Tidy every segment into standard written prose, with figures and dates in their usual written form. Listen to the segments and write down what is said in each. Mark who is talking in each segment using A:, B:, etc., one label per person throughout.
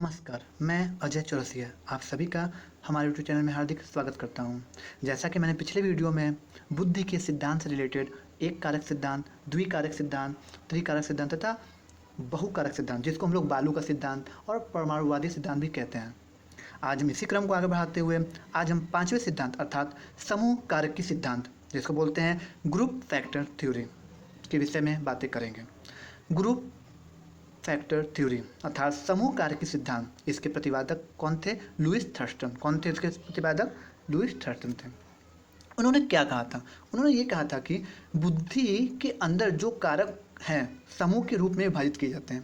A: नमस्कार, मैं अजय चौरसिया आप सभी का हमारे यूट्यूब चैनल में हार्दिक स्वागत करता हूं। जैसा कि मैंने पिछले वीडियो में बुद्धि के सिद्धांत से रिलेटेड एक कारक सिद्धांत, द्विकारक सिद्धांत, त्रिकारक सिद्धांत तथा बहुकारक सिद्धांत जिसको हम लोग बालू का सिद्धांत और परमाणुवादी सिद्धांत भी कहते हैं। आज हम इसी क्रम को आगे बढ़ाते हुए आज हम पाँचवें सिद्धांत अर्थात समूह कारक की सिद्धांत जिसको बोलते हैं ग्रुप फैक्टर थ्योरी के विषय में बातें करेंगे। ग्रुप फैक्टर थ्योरी अर्थात समूह कारक सिद्धांत, इसके प्रतिपादक कौन थे? Louis Thurstone. कौन थे इसके प्रतिपादक? लुईस थर्स्टन थे। उन्होंने क्या कहा था? उन्होंने ये कहा था कि बुद्धि के अंदर जो कारक हैं समूह के रूप में विभाजित किए जाते हैं।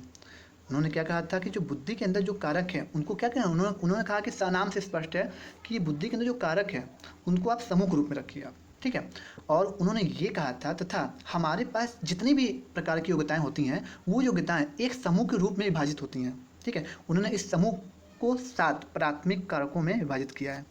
A: उन्होंने क्या कहा था कि जो बुद्धि के अंदर जो कारक है उनको क्या कहना, उन्होंने कहा कि नाम से स्पष्ट है कि बुद्धि के अंदर जो कारक है उनको आप समूह के रूप में रखिए आप, ठीक है। और उन्होंने ये कहा था तथा हमारे पास जितनी भी प्रकार की योग्यताएं होती हैं वो योग्यताएं एक समूह के रूप में विभाजित होती हैं, ठीक है। उन्होंने इस समूह को 7 प्राथमिक कारकों में विभाजित किया है।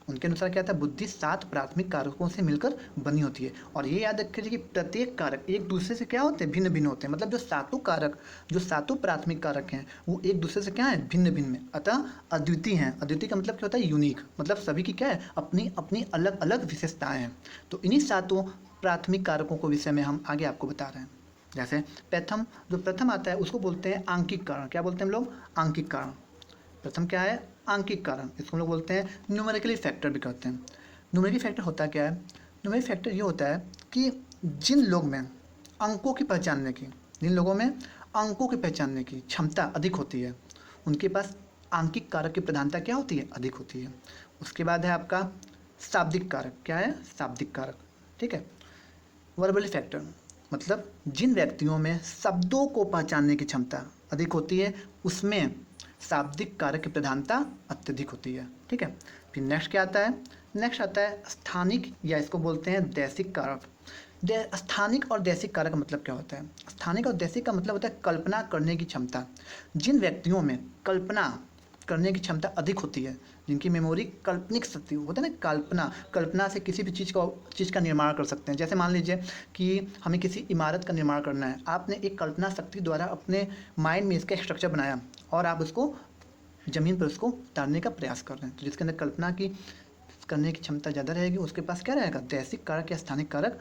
A: उनके अनुसार क्या था? बुद्धि 7 प्राथमिक कारकों से मिलकर बनी होती है। और ये याद रखिए कि प्रत्येक कारक एक दूसरे से क्या होते हैं? भिन्न भिन्न होते हैं। मतलब जो सातों कारक, जो सातों प्राथमिक कारक हैं वो एक दूसरे से क्या है? भिन्न भिन्न में, अतः अद्वितीय हैं। अद्वितीय का मतलब क्या होता है? यूनिक। मतलब सभी की क्या है? अपनी अपनी अलग अलग विशेषताएं हैं। तो इन्हीं सातों प्राथमिक कारकों को विषय में हम आगे आपको बता रहे हैं। जैसे प्रथम आता है उसको बोलते हैं आंकिक कारण। क्या बोलते हैं हम लोग? आंकिक कारण। प्रथम क्या है? आंकिक कारण। इसको हम लोग बोलते हैं न्यूमेरिकली फैक्टर भी कहते हैं। न्यूमेरिकली फैक्टर होता क्या है? न्यूमेरिकल फैक्टर ये होता है कि जिन लोगों में अंकों की पहचानने की क्षमता अधिक होती है उनके पास आंकिक कारक की प्रधानता क्या होती है? अधिक होती है। उसके बाद है आपका शाब्दिक कारक। क्या है? शाब्दिक कारक, ठीक है। वर्बली फैक्टर मतलब जिन व्यक्तियों में शब्दों को पहचानने की क्षमता अधिक होती है उसमें शाब्दिक कारक की प्रधानता अत्यधिक होती है, ठीक है। फिर नेक्स्ट क्या आता है? नेक्स्ट आता है स्थानिक या इसको बोलते हैं दैसिक कारक। स्थानिक और दैसिक कारक का मतलब क्या होता है? स्थानिक और दैसिक का मतलब होता है कल्पना करने की क्षमता। जिन व्यक्तियों में कल्पना करने की क्षमता अधिक होती है, जिनकी मेमोरी काल्पनिक शक्ति होता है ना, कल्पना से किसी भी चीज़ का निर्माण कर सकते हैं। जैसे मान लीजिए कि हमें किसी इमारत का निर्माण करना है, आपने एक कल्पना शक्ति द्वारा अपने माइंड में इसका स्ट्रक्चर बनाया और आप उसको ज़मीन पर उसको उतारने का प्रयास कर रहे हैं। तो जिसके अंदर कल्पना की करने की क्षमता ज़्यादा रहेगी उसके पास क्या रहेगा? दैसिक कारक या स्थानिक कारक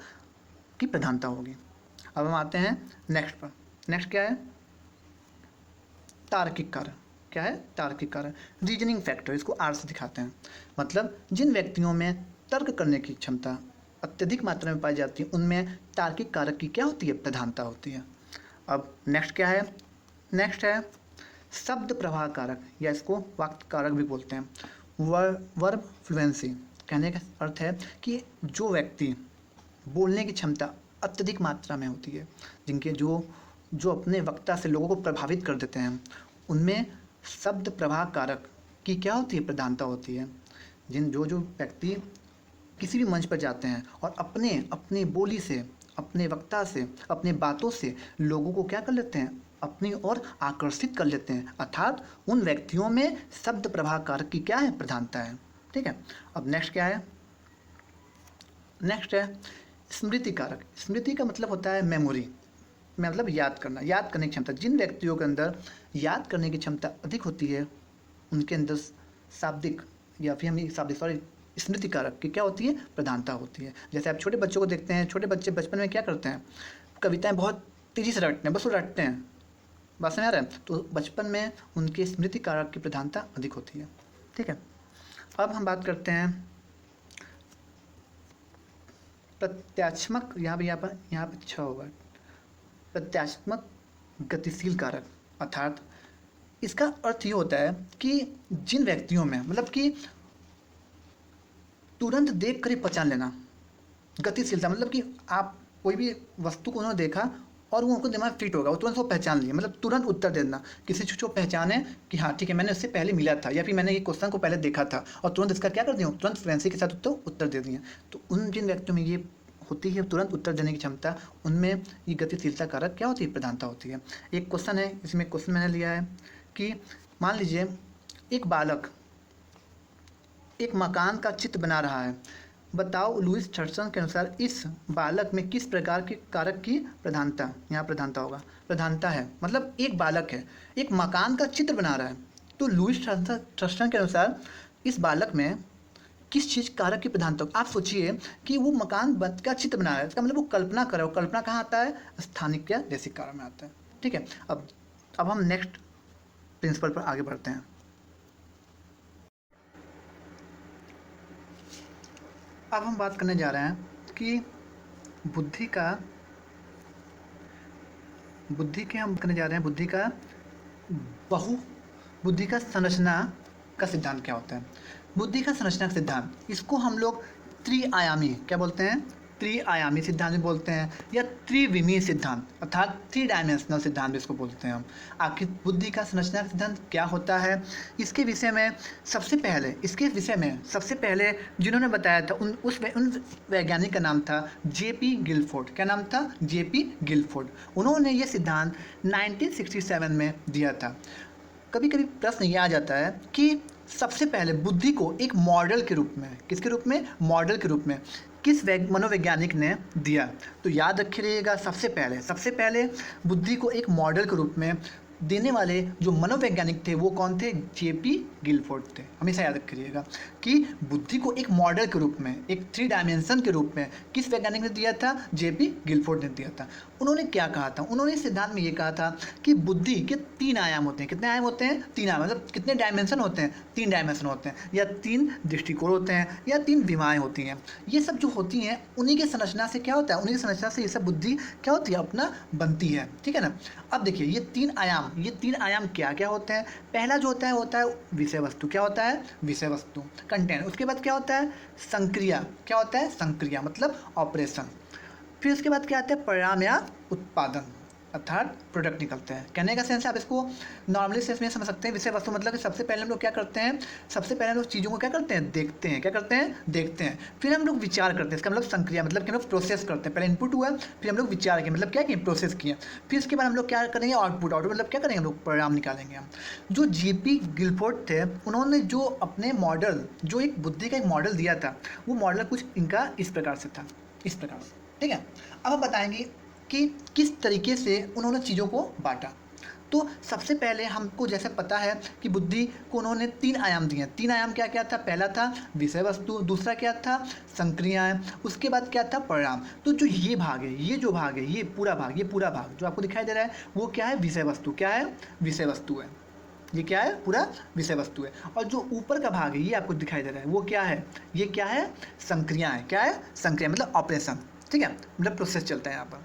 A: की प्रधानता होगी। अब हम आते हैं नेक्स्ट पर। नेक्स्ट क्या है? तार्किक कारक। क्या है? तार्किक कारक। रीजनिंग फैक्टर, इसको आर से दिखाते हैं। मतलब जिन व्यक्तियों में तर्क करने की क्षमता अत्यधिक मात्रा में पाई जाती है उनमें तार्किक कारक की क्या होती है? प्रधानता होती है। अब नेक्स्ट क्या है? नेक्स्ट है शब्द प्रवाह कारक या इसको वाक्य कारक भी बोलते हैं। Verb fluency. कहने का अर्थ है कि जो व्यक्ति बोलने की क्षमता अत्यधिक मात्रा में होती है, जिनके जो अपने वक्ता से लोगों को प्रभावित कर देते हैं, उनमें शब्द प्रवाह कारक की क्या होती है? प्रधानता होती है। जो व्यक्ति किसी भी मंच पर जाते हैं और अपनी बोली से, अपने वक्ता से, अपने बातों से लोगों को क्या कर लेते हैं? अपनी ओर आकर्षित कर लेते हैं, अर्थात उन व्यक्तियों में शब्द प्रवाह कारक की क्या है? प्रधानता है, ठीक है। अब नेक्स्ट क्या है? नेक्स्ट है स्मृति कारक। स्मृति का मतलब होता है मेमोरी, मतलब याद करना, याद करने की क्षमता। जिन व्यक्तियों के अंदर याद करने की क्षमता अधिक होती है उनके अंदर शाब्दिक या फिर हम शाब्दिक स्मृति कारक की क्या होती है? प्रधानता होती है। जैसे आप छोटे बच्चों को देखते हैं, छोटे बच्चे बचपन में क्या करते हैं? कविताएं बहुत तेज़ी से रटते हैं, बस वो रटते हैं, बात समझ आ रहा है? तो बचपन में उनके स्मृति कारक की प्रधानता अधिक होती है, ठीक है। अब हम बात करते हैं प्रत्यात्मक। यहाँ पर 6 होगा। प्रत्यात्मक गतिशील कारक अर्थात इसका अर्थ ये होता है कि जिन व्यक्तियों में मतलब कि तुरंत देख कर ही पहचान लेना, गतिशीलता मतलब कि आप कोई भी वस्तु को उन्होंने देखा और वो उनको दिमाग फिट होगा, वो तुरंत वो पहचान लिया, मतलब तुरंत उत्तर दे देना। किसी चीज़ को पहचाने कि हाँ ठीक है मैंने उससे पहले मिला था या फिर मैंने ये क्वेश्चन को पहले देखा था और तुरंत इसका क्या कर दिया? तुरंत फ्लुएंसी के साथ उत्तर दे दिए। तो उन जिन व्यक्तियों में ये होती है तुरंत उत्तर देने की क्षमता, उनमें ये गतिशीलता कारक क्या होती है? प्रधानता होती है। एक क्वेश्चन है, इसमें क्वेश्चन मैंने लिया है कि मान लीजिए एक बालक एक मकान का चित्र बना रहा है, बताओ लुईस थर्स्टन के अनुसार इस बालक में किस प्रकार के कारक की प्रधानता, यहाँ प्रधानता होगा, प्रधानता है। मतलब एक बालक है, एक मकान का चित्र बना रहा है, तो लुईस थ्रस्टन के अनुसार इस बालक में किस चीज़ कारक की प्रधानता। आप सोचिए कि वो मकान का चित्र बना रहा है, इसका मतलब वो कल्पना कर रहा है। वो कल्पना कहाँ आता है? स्थानिक या देशिक कारक में आता है। ठीक है, अब हम नेक्स्ट प्रिंसिपल पर आगे बढ़ते हैं। अब हम बात करने जा रहे हैं कि बुद्धि का बुद्धि का संरचना का सिद्धांत क्या होता है। बुद्धि का संरचना का सिद्धांत, इसको हम लोग त्रिआयामी क्या बोलते हैं? त्रिआयामी सिद्धांत भी बोलते हैं या त्रिविमीय सिद्धांत अर्थात थ्री डायमेंशनल सिद्धांत भी इसको बोलते हैं हम। आखिर बुद्धि का संरचना का सिद्धांत क्या होता है, इसके विषय में सबसे पहले जिन्होंने बताया था उन वैज्ञानिक का नाम था जेपी गिलफोर्ड। क्या नाम था? J P Guilford. उन्होंने ये सिद्धांत 1967 में दिया था। कभी कभी प्रश्न ये आ जाता है कि सबसे पहले बुद्धि को एक मॉडल के रूप में, किसके रूप में? मॉडल के रूप में किस मनोवैज्ञानिक ने दिया। तो याद रखे रहिएगा, सबसे पहले बुद्धि को एक मॉडल के रूप में देने वाले जो मनोवैज्ञानिक थे वो कौन थे? जेपी गिलफोर्ड थे। हमेशा याद रखिएगा कि बुद्धि को एक मॉडल के रूप में, एक थ्री डायमेंशन के रूप में किस वैज्ञानिक ने दिया था? जेपी गिलफोर्ड ने दिया था। उन्होंने क्या कहा था? उन्होंने इस सिद्धांत में ये कहा था कि बुद्धि के 3 आयाम होते हैं। कितने आयाम होते हैं? 3 आयाम। मतलब कितने डायमेंशन होते हैं? 3 डायमेंशन होते हैं, या 3 दृष्टिकोण होते हैं, या 3 विमाएँ होती हैं। ये सब जो होती हैं उन्हीं के संरचना से क्या होता है? उन्हीं की संरचना से ये सब बुद्धि क्या होती है? अपना बनती है। ठीक है ना। अब देखिए ये 3 आयाम क्या क्या होते हैं। पहला जो होता है विषय वस्तु। क्या होता है? विषय वस्तु, कंटेंट। उसके बाद क्या होता है? संक्रिया। क्या होता है? संक्रिया मतलब ऑपरेशन। फिर उसके बाद क्या आता है? परिणाम या उत्पादन अर्थात प्रोडक्ट निकलते हैं। कहने का सेंस आप इसको नॉर्मली सेंस में समझ सकते हैं। विषय वस्तु मतलब कि सबसे पहले हम लोग क्या करते हैं? सबसे पहले हम लोग चीज़ों को क्या करते हैं? देखते हैं। क्या करते हैं? देखते हैं। फिर हम लोग विचार करते हैं। इसका मतलब संक्रिया मतलब कि हम लोग प्रोसेस करते हैं। पहले इनपुट हुआ, फिर हम लोग विचार किए, मतलब क्या किए? प्रोसेस किए। फिर उसके बाद हम लोग क्या करेंगे? आउटपुट मतलब क्या करेंगे? हम लोग परिणाम निकालेंगे हम। जो जेपी गिलफोर्ड थे उन्होंने जो अपने मॉडल, जो एक बुद्धि का एक मॉडल दिया था, वो मॉडल कुछ इनका इस प्रकार से था, इस प्रकार से। ठीक है, अब हम बताएंगे कि किस तरीके से उन्होंने चीज़ों को बांटा। तो सबसे पहले हमको जैसे पता है कि बुद्धि को उन्होंने 3 आयाम दिए। 3 आयाम क्या क्या था? पहला था विषय वस्तु, दूसरा क्या था? संक्रियाएं, उसके बाद क्या था? परिणाम। तो जो ये भाग है, ये पूरा भाग जो आपको दिखाई दे रहा है वो क्या है? विषय वस्तु। क्या है? विषय वस्तु है। ये क्या है? पूरा विषय वस्तु है। और जो ऊपर का भाग है ये आपको दिखाई दे रहा है वो क्या है? ये क्या है? संक्रियाएं। क्या है? संक्रिया मतलब ऑपरेशन। ठीक है, मतलब प्रोसेस चलता है यहाँ पर।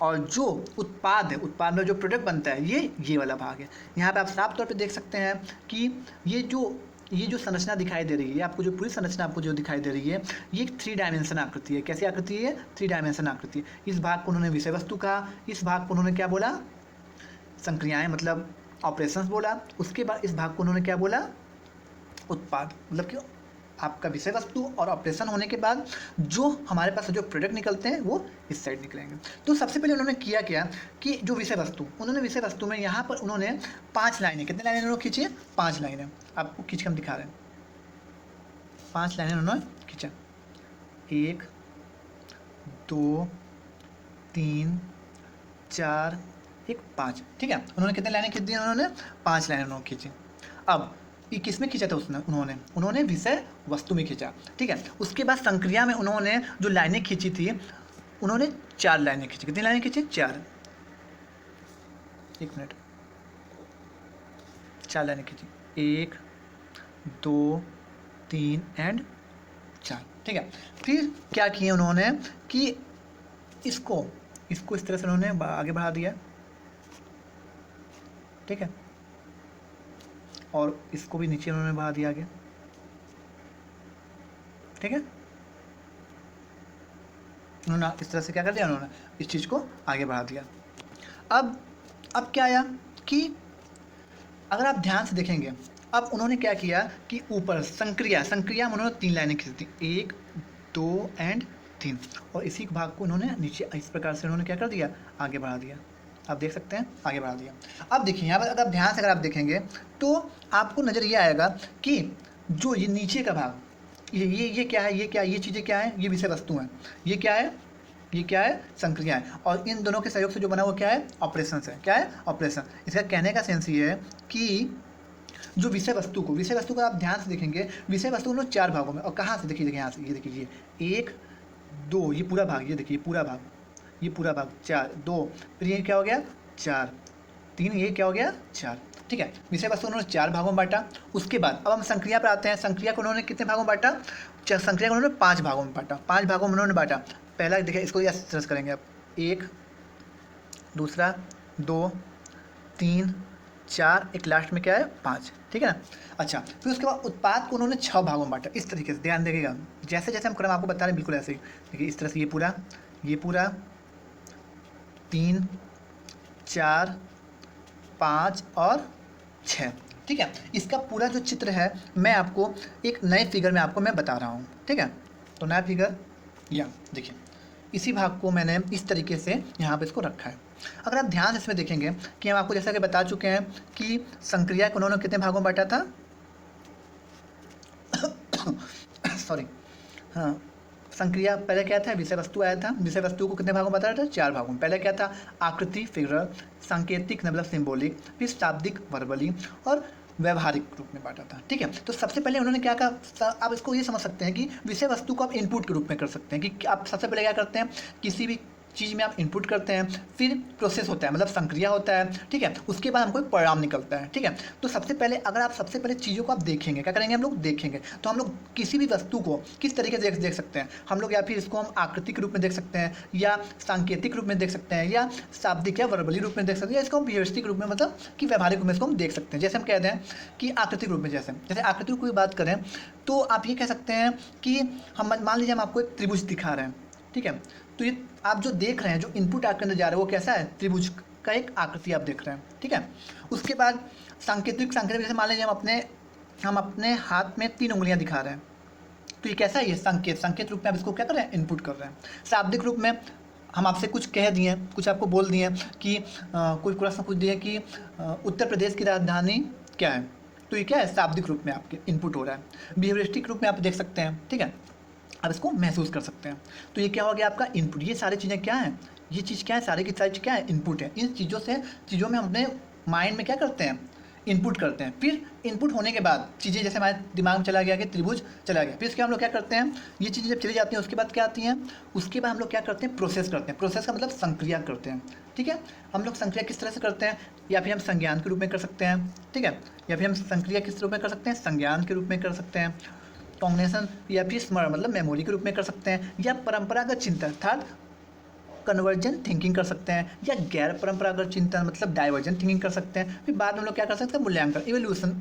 A: और जो उत्पाद है, उत्पाद में जो प्रोडक्ट बनता है ये वाला भाग है। यहाँ पे आप साफ तौर पे देख सकते हैं कि ये जो संरचना दिखाई दे रही है आपको, जो पूरी संरचना आपको जो दिखाई दे रही है ये एक 3 डायमेंशन आकृति है। कैसी आकृति है? 3 डायमेंशन आकृति है। इस भाग को उन्होंने विषय वस्तु कहा, इस भाग को उन्होंने क्या बोला? संक्रियाएं मतलब ऑपरेशंस बोला। उसके बाद इस भाग को उन्होंने क्या बोला? उत्पाद। मतलब कि आपका विषय वस्तु और ऑपरेशन होने के बाद जो हमारे पास जो प्रोडक्ट निकलते हैं वो इस साइड निकलेंगे। तो सबसे पहले उन्होंने किया क्या कि जो विषय वस्तु में यहाँ पर उन्होंने 5 लाइनें, कितने लाइनें उन्होंने खींची? 5 लाइनें। आपको खींच के हम दिखा रहे हैं। 5 लाइनें उन्होंने खींचा। 1 2 3 4 1 5। ठीक है, उन्होंने कितने लाइनें खींच दी? उन्होंने 5 लाइनें उन्होंने खींची। अब ये किस में खींचा था उन्होंने विषय वस्तु में खींचा। ठीक है, उसके बाद संक्रिया में उन्होंने जो लाइनें खींची थी उन्होंने 4 लाइनें खींची। कितनी लाइनें खींची? 4। 1 मिनट, 4 लाइनें खींची। 1 2 3 एंड 4। ठीक है, फिर क्या किए उन्होंने कि इसको इस तरह से उन्होंने आगे बढ़ा दिया। ठीक है, और इसको भी नीचे उन्होंने बढ़ा दिया आगे। ठीक है, उन्होंने इस तरह से क्या कर दिया? उन्होंने इस चीज़ को आगे बढ़ा दिया। अब क्या आया कि अगर आप ध्यान से देखेंगे, अब उन्होंने क्या किया कि ऊपर संक्रिया में उन्होंने 3 लाइनें खींच दी, 1 2 एंड 3, और इसी भाग को उन्होंने नीचे इस प्रकार से उन्होंने क्या कर दिया? आगे बढ़ा दिया। आप देख सकते हैं, आगे बढ़ा दिया। अब देखिए यहाँ पर अगर ध्यान से अगर आप देखेंगे तो आपको नज़र ये आएगा कि जो ये नीचे का भाग, ये क्या है? ये चीज़ें क्या है? ये विषय वस्तु हैं। ये क्या है? ये क्या है? संक्रिया है। और इन दोनों के सहयोग से जो बना वो क्या है? ऑपरेशन है। क्या है? ऑपरेशन। इसका कहने का सेंस ये है कि जो विषय वस्तु को आप ध्यान से देखेंगे, विषय वस्तु को हम लोग 4 भागों में, और कहाँ से देखिए यहाँ से, ये देखिए 1 2, ये पूरा भाग, ये देखिए पूरा भाग, ये पूरा भाग 4 2, फिर ये क्या हो गया 4 3, ये क्या हो गया 4। ठीक है, विषय वस्तु उन्होंने 4 भागों में बांटा। उसके बाद अब हम संक्रिया पर आते हैं। संक्रिया को उन्होंने कितने भागों में बांटा? संक्रिया को उन्होंने 5 भागों में बांटा। 5 भागों में उन्होंने बांटा। पहला देखिए, इसको ऐसे सर्च करेंगे आप, 1 दूसरा 2 3 4, एक लास्ट में क्या है 5। ठीक है ना। अच्छा, फिर उसके बाद उत्पाद को उन्होंने 6 भागों में बांटा। इस तरीके से ध्यान देखिएगा, जैसे जैसे हम क्रम आपको बता रहे हैं बिल्कुल ऐसे ही। देखिए इस तरह से, ये पूरा 3 4 5 और 6। ठीक है, इसका पूरा जो चित्र है मैं आपको एक नए फिगर में आपको मैं बता रहा हूँ। ठीक है, तो नया फिगर या देखिए, इसी भाग को मैंने इस तरीके से यहाँ पे इसको रखा है। अगर आप ध्यान से इसमें देखेंगे कि हम आपको जैसा कि बता चुके हैं कि संक्रिया को उन्होंने कितने भागों में बांटा था सॉरी, हाँ, संक्रिया पहले क्या था, विषय वस्तु आया था। विषय वस्तु को कितने भागों में बताया था? 4 भागों में। पहले क्या था? आकृति फिगर, सांकेतिक मतलब सिंबॉलिक, फिर शाब्दिक वर्बली, और व्यवहारिक रूप में बांटा था। ठीक है, तो सबसे पहले उन्होंने क्या कहा, आप इसको ये समझ सकते हैं कि विषय वस्तु को आप इनपुट के रूप में कर सकते हैं कि आप सबसे पहले क्या करते हैं, किसी भी चीज़ में आप इनपुट करते हैं, फिर प्रोसेस होता है मतलब संक्रिया होता है। ठीक है, उसके बाद हमको एक परिणाम निकलता है। ठीक है, तो सबसे पहले अगर आप सबसे पहले चीज़ों को आप देखेंगे, क्या करेंगे हम लोग देखेंगे, तो हम लोग किसी भी वस्तु को किस तरीके से देख सकते हैं हम लोग, या फिर इसको हम आकृति के रूप में देख सकते हैं, या सांकेतिक रूप में देख सकते हैं, या शाब्दिक या वर्बली रूप में देख सकते हैं, या इसको हम व्यवस्थित रूप में मतलब कि व्यवहारिक रूप में इसको हम देख सकते हैं। जैसे हम कहते हैं कि आकृतिक रूप में, जैसे आकृतिक रूप की बात करें तो आप ये कह सकते हैं कि हम मान लीजिए हम आपको एक त्रिभुज दिखा रहे हैं। ठीक है, तो ये आप जो देख रहे हैं, जो इनपुट आपके अंदर जा रहा है वो कैसा है, त्रिभुज का एक आकृति आप देख रहे हैं। ठीक है, उसके बाद सांकेतिक जैसे मान लीजिए हम अपने हाथ में 3 उंगलियां दिखा रहे हैं, तो ये कैसा है, ये संकेत रूप में आप इसको क्या कर रहे हैं, इनपुट कर रहे हैं। शाब्दिक रूप में हम आपसे कुछ कह दिए, कुछ आपको बोल दिए कि कोई प्रश्न पूछ दिए कि उत्तर प्रदेश की राजधानी क्या है, तो ये क्या है, शाब्दिक रूप में आपके इनपुट हो रहा है। बिहेवियरिस्टिक रूप में आप देख सकते हैं। ठीक है, आप इसको महसूस कर सकते हैं। तो ये क्या हो गया आपका इनपुट। ये सारी चीज़ें क्या हैं, ये चीज़ क्या है, सारी की सारी क्या है, इनपुट है। इन चीज़ों में हम अपने माइंड में क्या करते हैं, इनपुट करते हैं। फिर इनपुट होने के बाद चीज़ें जैसे हमारे दिमाग में चला गया कि त्रिभुज चला गया, फिर इसके हम लोग क्या करते हैं, ये चीज़ें जब चली जाती हैं उसके बाद क्या आती हैं, उसके बाद हम लोग क्या करते हैं, प्रोसेस करते हैं। प्रोसेस का मतलब संक्रिया करते हैं। ठीक है, हम लोग संक्रिया किस तरह से करते हैं, या फिर हम संज्ञान के रूप में कर सकते हैं। ठीक है, या फिर हम संक्रिया किस रूप में कर सकते हैं, संज्ञान के रूप में कर सकते हैं, कॉग्निशन या फिर स्मरण मतलब मेमोरी के रूप में कर सकते हैं, या परंपरागत चिंतन अर्थात कन्वर्जेंट थिंकिंग कर सकते हैं, या गैर परंपरागत चिंतन मतलब डाइवर्जेंट थिंकिंग कर सकते हैं। फिर बाद में हम लोग क्या कर सकते हैं, मूल्यांकन इवोल्यूशन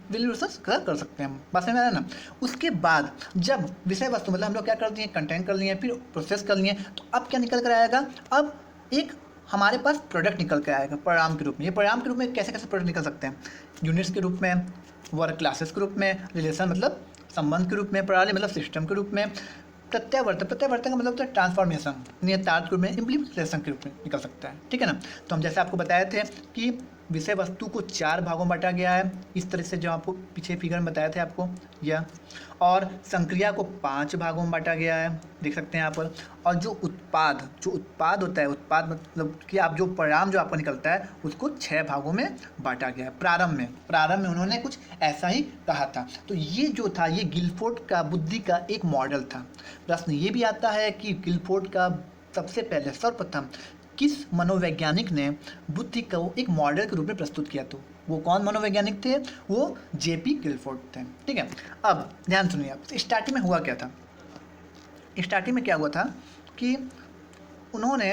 A: कर सकते हैं। बात समझ में आ रहा है ना। उसके बाद जब विषय वस्तु मतलब हम लोग क्या कर दिए, कंटेंट कर लिए, फिर प्रोसेस कर लिए, तो अब क्या निकल कर आएगा, अब एक हमारे पास प्रोडक्ट निकल कर आएगा परिणाम के रूप में। ये परिणाम के रूप में कैसे कैसे प्रोडक्ट निकल सकते हैं, यूनिट्स के रूप में, वर्क क्लासेस के रूप में, रिलेशन मतलब संबंध के रूप में, प्रणाली मतलब सिस्टम के रूप में, प्रत्यावर्तन का मतलब होता है ट्रांसफॉर्मेशन, नियतार्थ के रूप में, इम्प्लीमेंटेशन के रूप में निकल सकता है। ठीक है ना। तो हम जैसे आपको बताए थे कि विषय वस्तु को 4 भागों में बांटा गया है, इस तरह से जो आपको पीछे फिगर में बताए थे आपको यह, और संक्रिया को 5 भागों में बांटा गया है, देख सकते हैं यहाँ पर। और जो उत्पाद होता है, उत्पाद मतलब कि आप जो परिणाम जो आपको निकलता है उसको 6 भागों में बांटा गया है। प्रारंभ में उन्होंने कुछ ऐसा ही कहा था। तो ये जो था, ये गिलफोर्ड का बुद्धि का एक मॉडल था। प्रश्न ये भी आता है कि गिलफोर्ड का सबसे पहले सर्वप्रथम किस मनोवैज्ञानिक ने बुद्धि को एक मॉडल के रूप में प्रस्तुत किया, तो वो कौन मनोवैज्ञानिक थे, वो जेपी गिलफोर्ड थे। ठीक है, अब ध्यान सुनिए आप, स्टार्टिंग में हुआ क्या था, स्टार्टिंग में क्या हुआ था कि उन्होंने,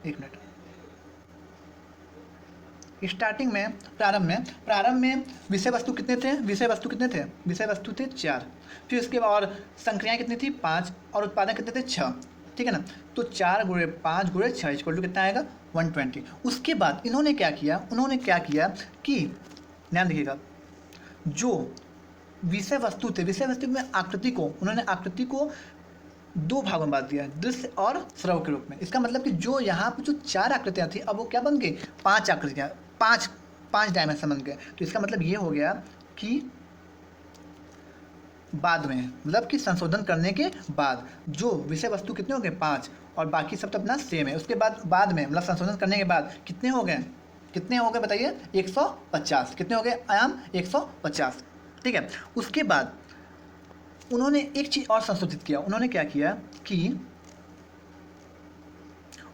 A: एक मिनट, स्टार्टिंग में प्रारंभ में विषय वस्तु कितने थे, विषय वस्तु थे 4। फिर उसके बाद और संक्रियाएं कितनी थी, 5, और उत्पादन कितने थे, 6। ठीक है ना। तो 4 × 5 × 6 इक्वल टू कितना आएगा, 120। उसके बाद इन्होंने क्या किया कि ध्यान देखिएगा, जो विषय वस्तु में उन्होंने आकृति को 2 भागों में बांट दिया, दृश्य और श्रव्य के रूप में। इसका मतलब कि जो यहाँ पर जो 4 आकृतियाँ थी, अब वो क्या बन गई, 5 आकृतियाँ, 5 डायमेंशन बन गए। तो इसका मतलब ये हो गया कि बाद में मतलब कि संशोधन करने के बाद जो विषय वस्तु कितने हो गए, 5, और बाकी सब तो अपना सेम है। उसके बाद में मतलब संशोधन करने के बाद कितने हो गए, कितने हो गए बताइए? 150। कितने हो गए आयाम? 150। ठीक है। उसके बाद उन्होंने एक चीज़ और संशोधित किया। उन्होंने क्या किया कि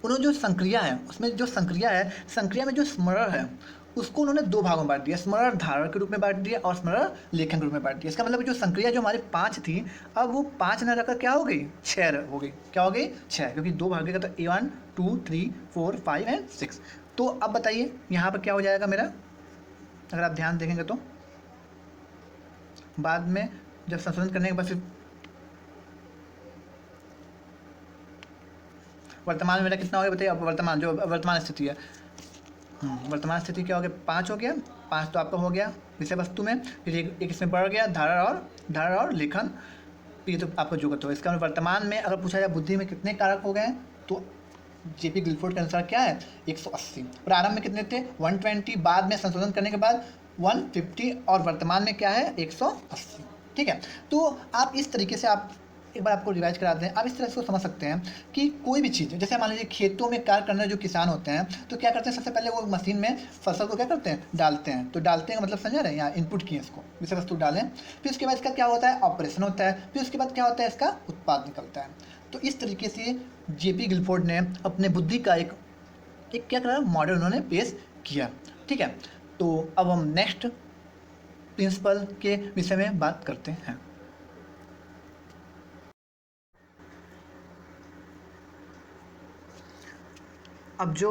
A: उन्होंने जो संक्रिया है, उसमें जो संक्रिया है, संक्रिया में जो स्मरण है उसको उन्होंने दो भागों में बांट दिया। स्मरण धारण के रूप में बांट दिया और स्मरण लेखन के रूप में बांट दिया। इसका मतलब जो संक्रिया जो हमारी 5 थी, अब वो 5 न रहकर क्या हो गई? 6 हो गई। क्या हो गई? 6, क्योंकि दो भागेगा तो A1 2 3 4 5 एंड 6। तो अब बताइए यहाँ पर क्या हो जाएगा मेरा, अगर आप ध्यान देखेंगे तो बाद में जब संशोधन करने के बाद फिर वर्तमान में मेरा कितना हो गया बताइए? अब वर्तमान जो वर्तमान स्थिति है, वर्तमान स्थिति क्या हो गया? 5 हो गया। 5 तो आपका हो गया विषय वस्तु में, फिर एक इसमें बढ़ गया धारणा और लेखन, ये तो आपको जो करते हो। इसका वर्तमान में अगर पूछा जाए बुद्धि में कितने कारक हो गए तो जेपी गिलफोर्ड के अनुसार क्या है? 180। प्रारंभ में कितने थे? 120, बाद में संशोधन करने के बाद 150 और वर्तमान में क्या है? 180। ठीक है। तो आप इस तरीके से आप एक बार आपको रिवाइज करा दें। आप इस तरह से समझ सकते हैं कि कोई भी चीज़, जैसे मान लीजिए खेतों में कार्य करने जो किसान होते हैं तो क्या करते हैं? सबसे पहले वो मशीन में फसल को क्या करते हैं? डालते हैं। तो डालते हैं मतलब समझ रहे हैं, यहाँ इनपुट किए इसको, विषय वस्तु डालें, फिर उसके बाद इसका क्या होता है? ऑपरेशन होता है, फिर उसके बाद क्या होता है? इसका उत्पाद निकलता है। तो इस तरीके से जेपी गिलफोर्ड ने अपने बुद्धि का एक क्या करा मॉडल उन्होंने पेश किया। ठीक है। तो अब हम नेक्स्ट प्रिंसिपल के विषय में बात करते हैं। अब जो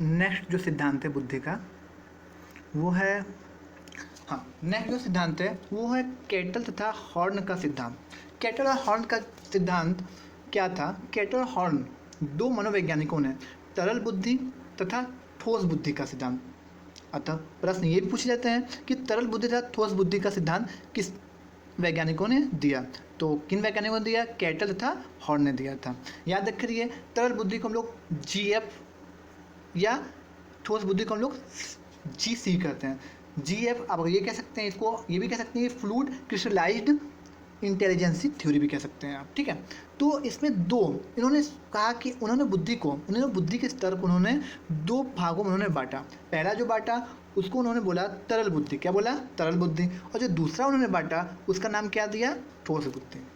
A: नेक्स्ट जो सिद्धांत है बुद्धि का वो है, हाँ, नेक्स्ट जो सिद्धांत है वो है कैटल तथा हॉर्न का सिद्धांत। कैटल और हॉर्न का सिद्धांत क्या था? कैटल और हॉर्न दो मनोवैज्ञानिकों ने तरल बुद्धि तथा ठोस बुद्धि का सिद्धांत, अतः प्रश्न ये भी पूछे जाते हैं कि तरल बुद्धि तथा ठोस बुद्धि का सिद्धांत किस वैज्ञानिकों ने दिया? तो किन वैज्ञानिकों ने दिया? कैटल तथा हॉर्न ने दिया था। याद रखिए, तरल बुद्धि को हम लोग GF या ठोस बुद्धि को हम लोग GC कहते हैं। GF आप ये कह सकते हैं, इसको ये भी कह सकते हैं फ्लूइड क्रिस्टलाइज्ड इंटेलिजेंसी थ्योरी भी कह सकते हैं आप। ठीक है। तो इसमें दो इन्होंने कहा कि उन्होंने बुद्धि के स्तर को उन्होंने दो भागों में उन्होंने बांटा। पहला जो बांटा उसको उन्होंने बोला तरल बुद्धि। क्या बोला? तरल बुद्धि। और जो दूसरा उन्होंने बांटा उसका नाम क्या दिया? ठोस बुद्धि।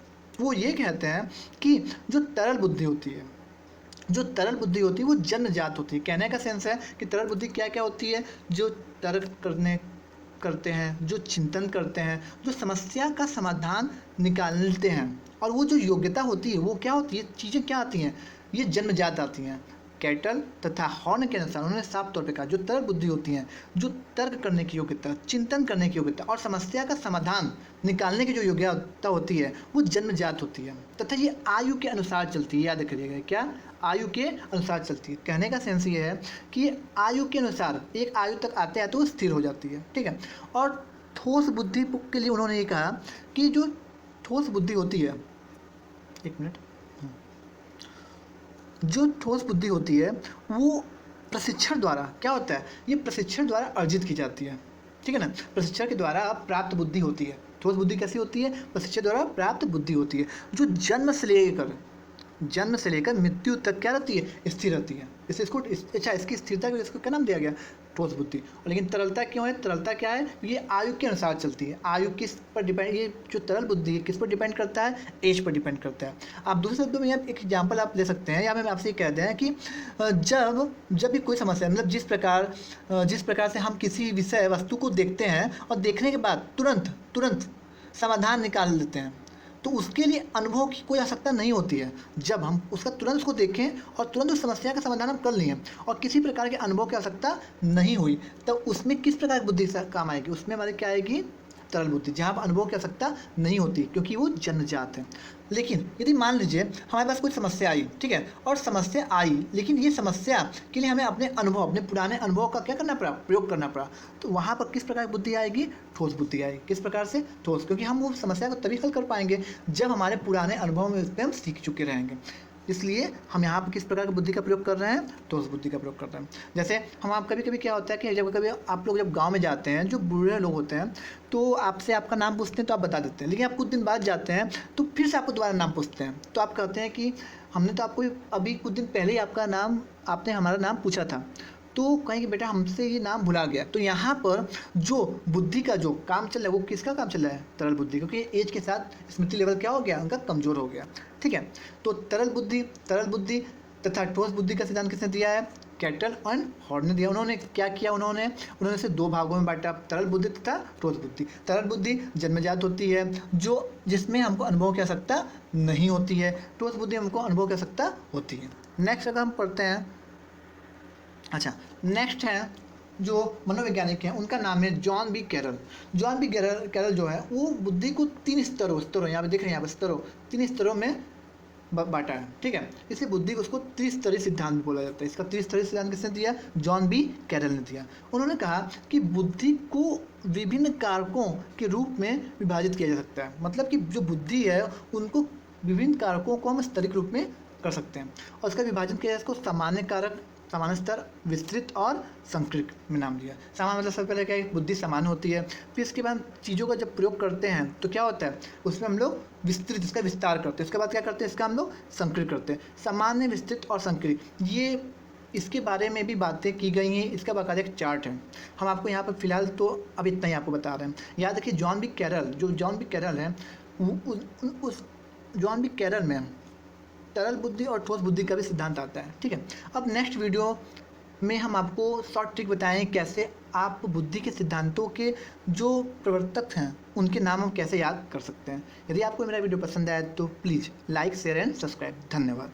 A: वो ये कहते हैं कि जो तरल बुद्धि होती है वो जन्मजात होती है। कहने का सेंस है कि तरल बुद्धि क्या क्या होती है? जो तर्क करते हैं, जो चिंतन करते हैं, जो समस्या का समाधान निकालते हैं, और वो जो योग्यता होती है वो क्या होती है? चीज़ें क्या आती हैं? ये जन्मजात आती हैं। कैटल तथा हॉर्न के अनुसार उन्होंने साफ तौर पे कहा जो तरल बुद्धि होती हैं, जो तर्क करने की योग्यता, चिंतन करने की योग्यता और समस्या का समाधान निकालने की जो योग्यता होती है वो जन्मजात होती है तथा ये आयु के अनुसार चलती है। याद रखिएगा, क्या? आयु के अनुसार चलती है। कहने का सेंस ये है कि आयु के अनुसार एक आयु तक आते हैं तो स्थिर हो जाती है। ठीक है। और ठोस बुद्धि के लिए उन्होंने ये कहा कि जो ठोस बुद्धि होती है, एक मिनट, जो ठोस बुद्धि होती है वो प्रशिक्षण द्वारा क्या होता है? ये प्रशिक्षण द्वारा अर्जित की जाती है। ठीक है ना? प्रशिक्षण के द्वारा प्राप्त बुद्धि होती है। ठोस बुद्धि कैसी होती है? प्रशिक्षण द्वारा प्राप्त बुद्धि होती है, जो जन्म से लेकर मृत्यु तक क्या रहती है? स्थिर रहती है। इसको अच्छा, इसकी स्थिरता को इसको क्या नाम दिया गया? ठोस बुद्धि। लेकिन तरलता क्यों है? तरलता क्या है? ये आयु के अनुसार चलती है। आयु किस पर डिपेंड, ये जो तरल बुद्धि है किस पर डिपेंड करता है? एज पर डिपेंड करता है। आप दूसरे शब्दों में एक एग्जाम्पल आप ले सकते हैं, या मैं आपसे कह दें कि जब भी कोई समस्या, मतलब जिस प्रकार से हम किसी विषय वस्तु को देखते हैं और देखने के बाद तुरंत समाधान निकाल लेते हैं, तो उसके लिए अनुभव की कोई आवश्यकता नहीं होती है। जब हम उसका तुरंत उसको देखें और तुरंत उस समस्या का समाधान हम कर लिए और किसी प्रकार के अनुभव की आवश्यकता नहीं हुई, तो उसमें किस प्रकार की बुद्धि काम आएगी? उसमें हमारे क्या आएगी? तरल बुद्धि, जहाँ पर अनुभव की आवश्यकता नहीं होती, क्योंकि वो जन्मजात है। लेकिन यदि मान लीजिए हमारे पास कोई समस्या आई, ठीक है, और समस्या आई, लेकिन ये समस्या के लिए हमें अपने पुराने अनुभव का क्या करना पड़ा? प्रयोग करना पड़ा। तो वहाँ पर किस प्रकार की बुद्धि आएगी? ठोस बुद्धि आएगी। किस प्रकार से? ठोस, क्योंकि हम वो समस्या को तभी हल कर पाएंगे जब हमारे पुराने अनुभव में उस पर हम सीख चुके रहेंगे। इसलिए हम यहाँ पर किस प्रकार की बुद्धि का प्रयोग कर रहे हैं? ठोस बुद्धि का प्रयोग कर रहे हैं। जैसे हम आप कभी क्या होता है कि जब कभी आप लोग जब गांव में जाते हैं, जो बूढ़े लोग होते हैं तो आपसे आपका नाम पूछते हैं तो आप बता देते हैं, लेकिन आप कुछ दिन बाद जाते हैं तो फिर से आपको दोबारा नाम पूछते हैं, तो आप कहते हैं कि हमने तो आपको अभी कुछ दिन पहले ही आपने हमारा नाम पूछा था, तो कहेंगे बेटा हमसे ये नाम भुला गया। तो यहाँ पर जो बुद्धि का जो काम चल रहा है वो किसका काम चल रहा है? तरल बुद्धि, क्योंकि एज के साथ स्मृति लेवल क्या हो गया? उनका कमज़ोर हो गया। ठीक है, तो तरल बुद्धि तथा ठोस बुद्धि का सिद्धांत किसने दिया है? कैटल एंड हॉर्ड ने दिया। उन्होंने क्या किया? उन्होंने इसे दो भागों में बांटा, तरल बुद्धि तथा ठोस बुद्धि। तरल बुद्धि जन्मजात होती है, जो जिसमें हमको अनुभव की आवश्यकता नहीं होती है। ठोस बुद्धि हमको अनुभव की आवश्यकता होती है। नेक्स्ट अगर हम पढ़ते हैं, अच्छा नेक्स्ट है जो मनोवैज्ञानिक हैं, उनका नाम है John B Carroll. John B Carroll जो है वो बुद्धि को तीन स्तरों यहाँ पे देख रहे हैं, यहाँ पे तीन स्तरों में बांटा है। ठीक है, इसलिए बुद्धि को उसको त्रिस्तरीय सिद्धांत भी बोला जाता है। इसका त्रिस्तरीय सिद्धांत किसने दिया? जॉन बी कैरल ने दिया। उन्होंने कहा कि बुद्धि को विभिन्न कारकों के रूप में विभाजित किया जा सकता है। मतलब कि जो बुद्धि है उनको विभिन्न कारकों को हम स्तरिक रूप में कर सकते हैं, और उसका विभाजन किया जाए, इसको सामान्य कारक, सामान्य स्तर, विस्तृत और संकीर्ण में नाम दिया। सामान्य मतलब सबसे पहले क्या है? बुद्धि सामान्य होती है। फिर इसके बाद चीज़ों का जब प्रयोग करते हैं तो क्या होता है? उसमें हम लोग विस्तृत, इसका विस्तार करते हैं। उसके बाद क्या करते हैं? इसका हम लोग संकीर्ण करते हैं। सामान्य, विस्तृत और संकीर्ण, ये इसके बारे में भी बातें की गई हैं। इसका बाकायदा एक चार्ट है। हम आपको यहाँ पर फिलहाल तो अब इतना ही आपको बता रहे हैं। याद रखिए जॉन बी कैरल, जो जॉन बी कैरल है उस जॉन बी कैरल में तरल बुद्धि और ठोस बुद्धि का भी सिद्धांत आता है। ठीक है, अब नेक्स्ट वीडियो में हम आपको शॉर्ट ट्रिक बताएं कैसे आप बुद्धि के सिद्धांतों के जो प्रवर्तक हैं उनके नाम हम कैसे याद कर सकते हैं। यदि आपको मेरा वीडियो पसंद आया तो please like, share and subscribe. धन्यवाद।